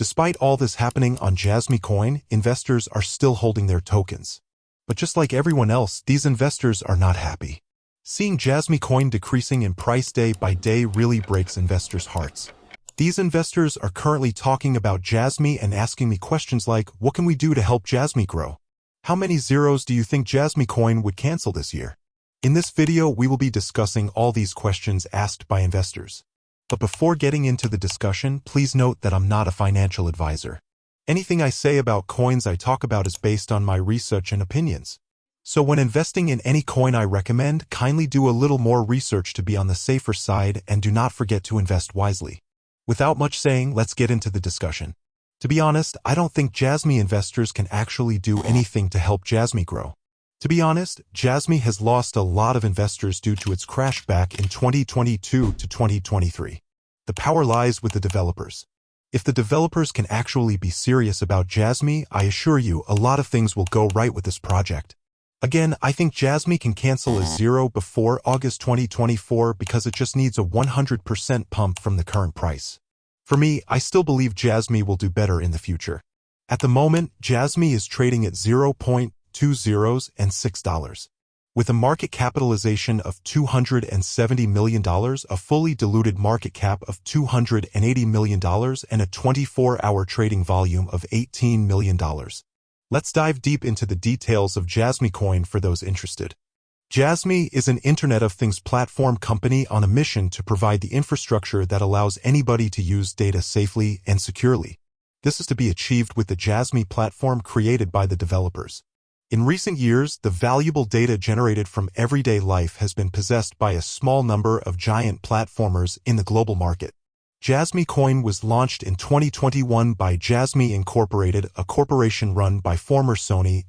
Despite all this happening on Jasmy Coin, investors are still holding their tokens. But just like everyone else, these investors are not happy. Seeing Jasmy Coin decreasing in price day by day really breaks investors' hearts. These investors are currently talking about Jasmy and asking me questions like, what can we do to help Jasmy grow? How many zeros do you think Jasmy Coin would cancel this year? In this video, we will be discussing all these questions asked by investors. But before getting into the discussion, please note that I'm not a financial advisor. Anything I say about coins I talk about is based on my research and opinions. So when investing in any coin I recommend, kindly do a little more research to be on the safer side and do not forget to invest wisely. Without much saying, let's get into the discussion. To be honest, I don't think Jasmy investors can actually do anything to help Jasmy grow. To be honest, Jasmy has lost a lot of investors due to its crash back in 2022 to 2023. The power lies with the developers. If the developers can actually be serious about Jasmy, I assure you a lot of things will go right with this project. Again, I think Jasmy can cancel a zero before August 2024 because it just needs a 100% pump from the current price. For me, I still believe Jasmy will do better in the future. At the moment, Jasmy is trading at 0.20 and $6. With a market capitalization of $270 million, a fully diluted market cap of $280 million, and a 24-hour trading volume of $18 million. Let's dive deep into the details of Jasmy Coin for those interested. Jasmy is an Internet of Things platform company on a mission to provide the infrastructure that allows anybody to use data safely and securely. This is to be achieved with the Jasmy platform created by the developers. In recent years, the valuable data generated from everyday life has been possessed by a small number of giant platformers in the global market. Jasmy Coin was launched in 2021 by Jasmy Incorporated, a corporation run by former Sony,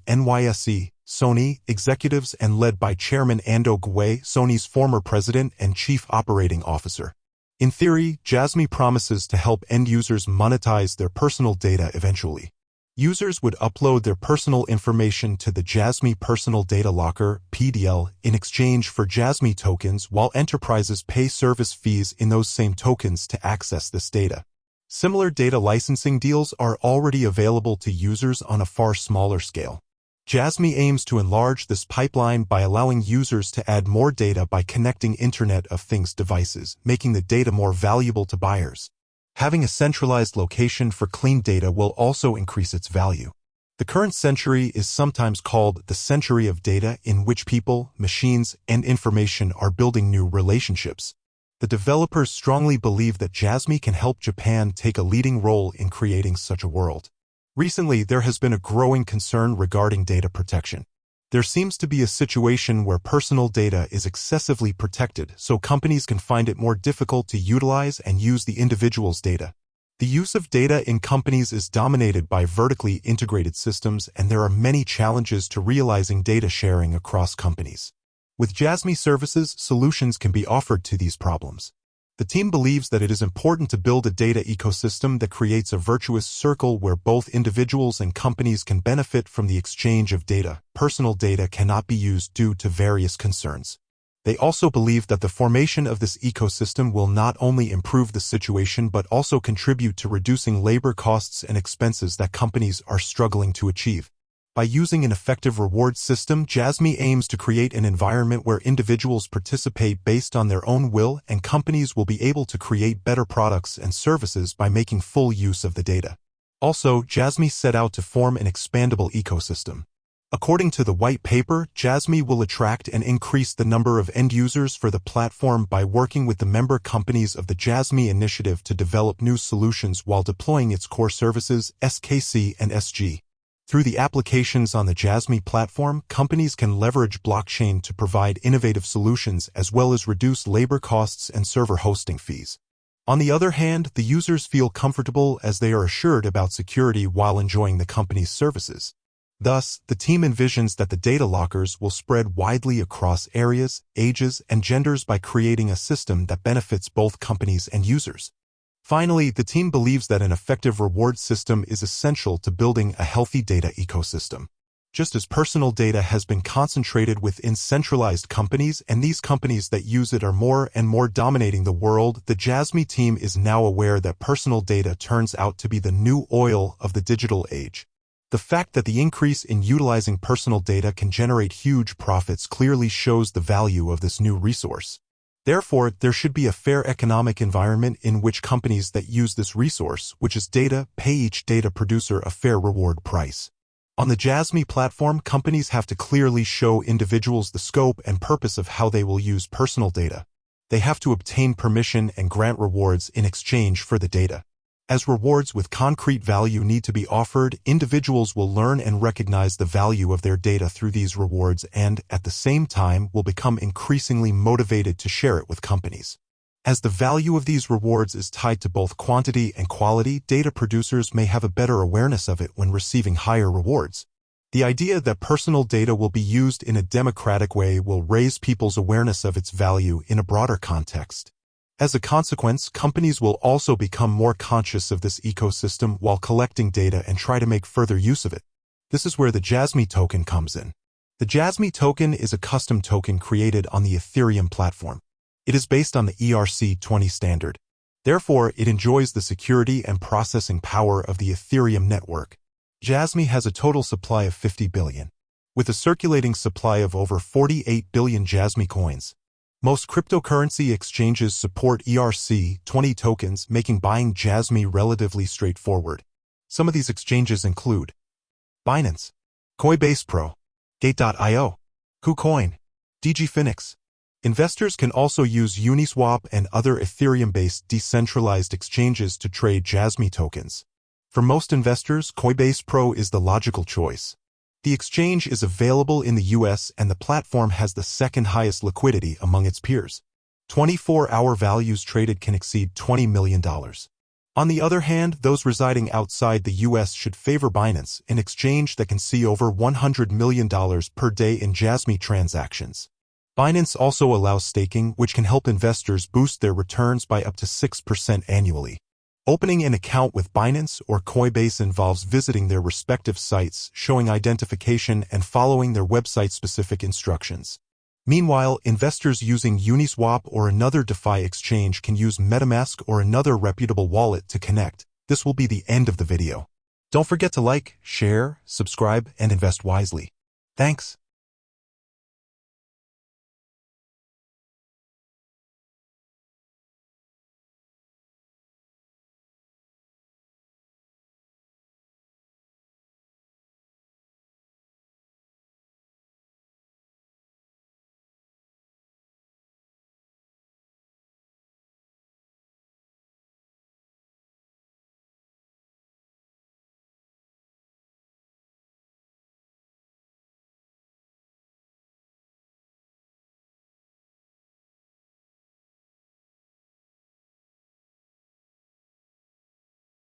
Sony executives and led by Chairman Ando Gwe, Sony's former president and chief operating officer. In theory, Jasmy promises to help end users monetize their personal data eventually. Users would upload their personal information to the Jasmy Personal Data Locker (PDL) in exchange for Jasmy tokens, while enterprises pay service fees in those same tokens to access this data. Similar data licensing deals are already available to users on a far smaller scale. Jasmy aims to enlarge this pipeline by allowing users to add more data by connecting Internet of Things devices, making the data more valuable to buyers. Having a centralized location for clean data will also increase its value. The current century is sometimes called the century of data, in which people, machines, and information are building new relationships. The developers strongly believe that Jasmy can help Japan take a leading role in creating such a world. Recently, there has been a growing concern regarding data protection. There seems to be a situation where personal data is excessively protected, so companies can find it more difficult to utilize and use the individual's data. The use of data in companies is dominated by vertically integrated systems, and there are many challenges to realizing data sharing across companies. With Jasmy services, solutions can be offered to these problems. The team believes that it is important to build a data ecosystem that creates a virtuous circle where both individuals and companies can benefit from the exchange of data. Personal data cannot be used due to various concerns. They also believe that the formation of this ecosystem will not only improve the situation but also contribute to reducing labor costs and expenses that companies are struggling to achieve. By using an effective reward system, Jasmy aims to create an environment where individuals participate based on their own will, and companies will be able to create better products and services by making full use of the data. Also, Jasmy set out to form an expandable ecosystem. According to the white paper, Jasmy will attract and increase the number of end users for the platform by working with the member companies of the Jasmy initiative to develop new solutions while deploying its core services, SKC and SG. Through the applications on the Jasmy platform, companies can leverage blockchain to provide innovative solutions as well as reduce labor costs and server hosting fees. On the other hand, the users feel comfortable as they are assured about security while enjoying the company's services. Thus, the team envisions that the data lockers will spread widely across areas, ages, and genders by creating a system that benefits both companies and users. Finally, the team believes that an effective reward system is essential to building a healthy data ecosystem. Just as personal data has been concentrated within centralized companies and these companies that use it are more and more dominating the world, the Jasmy team is now aware that personal data turns out to be the new oil of the digital age. The fact that the increase in utilizing personal data can generate huge profits clearly shows the value of this new resource. Therefore, there should be a fair economic environment in which companies that use this resource, which is data, pay each data producer a fair reward price. On the Jasmy platform, companies have to clearly show individuals the scope and purpose of how they will use personal data. They have to obtain permission and grant rewards in exchange for the data. As rewards with concrete value need to be offered, individuals will learn and recognize the value of their data through these rewards and, at the same time, will become increasingly motivated to share it with companies. As the value of these rewards is tied to both quantity and quality, data producers may have a better awareness of it when receiving higher rewards. The idea that personal data will be used in a democratic way will raise people's awareness of its value in a broader context. As a consequence, companies will also become more conscious of this ecosystem while collecting data and try to make further use of it. This is where the Jasmy token comes in. The Jasmy token is a custom token created on the Ethereum platform. It is based on the ERC-20 standard. Therefore, it enjoys the security and processing power of the Ethereum network. Jasmy has a total supply of 50 billion, with a circulating supply of over 48 billion Jasmy coins. Most cryptocurrency exchanges support ERC-20 tokens, making buying Jasmy relatively straightforward. Some of these exchanges include Binance, Coinbase Pro, Gate.io, KuCoin, DigiFinix. Investors can also use Uniswap and other Ethereum-based decentralized exchanges to trade Jasmy tokens. For most investors, Coinbase Pro is the logical choice. The exchange is available in the US and the platform has the second highest liquidity among its peers. 24-hour values traded can exceed $20 million. On the other hand, those residing outside the US should favor Binance, an exchange that can see over $100 million per day in Jasmy transactions. Binance also allows staking, which can help investors boost their returns by up to 6% annually. Opening an account with Binance or Coinbase involves visiting their respective sites, showing identification, and following their website-specific instructions. Meanwhile, investors using Uniswap or another DeFi exchange can use MetaMask or another reputable wallet to connect. This will be the end of the video. Don't forget to like, share, subscribe, and invest wisely. Thanks.